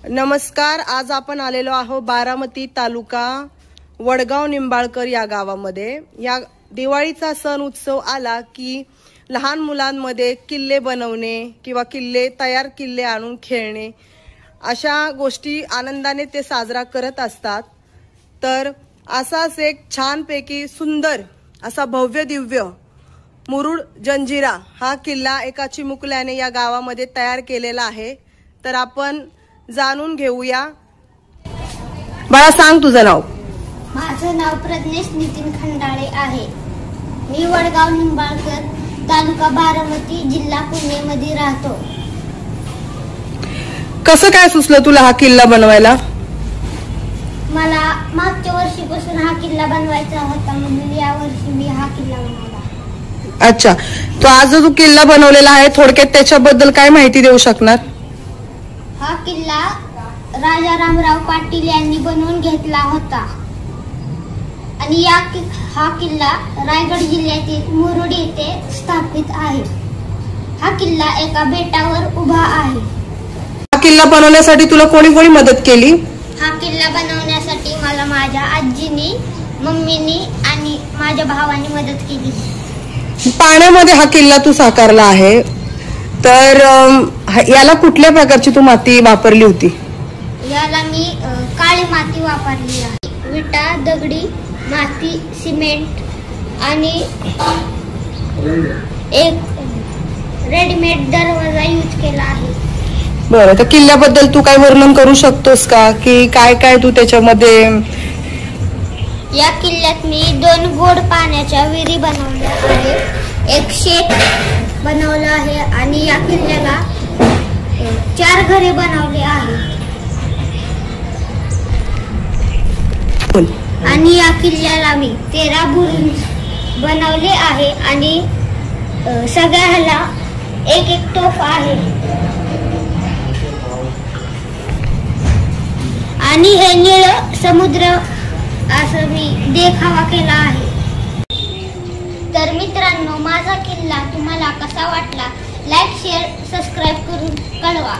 नमस्कार। आज आपण आलेलो आहोत बारामती तालुका वडगाव निंबाळकर या गावामध्ये। या दिवाळीचा सण उत्सव आला की लहान मुलांमध्ये किल्ले बनवणे किंवा किल्ले आणून खेळणे अशा गोष्टी आनंदाने ते साजरा करत असतात। तर असाच एक छानपैकी सुंदर असा भव्य दिव्य मुरुड जंजिरा हा किल्ला एका चिमुकल्याने या गावामध्ये तयार केलेला आहे। तर आपण जाणून घेऊया। बाळा सांग तुझं नाव। माझं नाव प्रज्ञेश नितीन खंडाळे आहे। मी वडगाव निंबाळकर तालुका बारामती जिल्हा पुणे मध्ये राहतो। कसं काय सुचलं तुला हा किल्ला बनवायला? मला मागच्या वर्षीपासून हा किल्ला बनवायचा होता म्हणून या वर्षी मी हा किल्ला बनवला। अच्छा, तो आज जो किल्ला बनवलेला आहे थोडक्यात त्याच्याबद्दल काय माहिती देऊ शकणार? हा किल्ला राजा रामराव पाटील यांनी बनवून घेतला होता आणि हा किल्ला रायगड जिल्ह्यातील मुरुड येथे स्थापित आहे। हा किल्ला एका बेटावर उभा आहे। हा किल्ला बनवण्यासाठी तुला कोणी कोणी मदत केली? हा किल्ला बनवण्यासाठी मला माझ्या आजीनी, मम्मीनी आणि माझ्या भावाने मदत केली। पाण्यामध्ये हा किल्ला तू साकारला आहे, तर याला कुठल्या प्रकारची तू माती वापरली होती? याला मी काळी माती वापरली आहे। विटा, दगडी माती, सिमेंट आणि एक रेडीमेड दरवाजा यूज केला आहे। बरं, तर किल्ल्याबद्दल तू काय वर्णन करू शकतोस का की काय काय तू त्याच्यामध्ये? या किल्ल्यात मी 2 गोड पाण्याच्या विहिरी बनवल्या आहे, एक शेत बनवलं आहे आणि या किल्ल्याला 4 घरे बनवले आहेत। आणि या किल्ल्याला मी 13 बुरुज बनवले आहे आणि सगळ्याला एक एक तोफ आहे आणि हे निळ समुद्र असं मी देखावा केला आहे। तर मित्रांनो, माझा किल्ला तुम्हाला कसा वाटला लाईक, शेअर, सबस्क्राईब करून कळवा।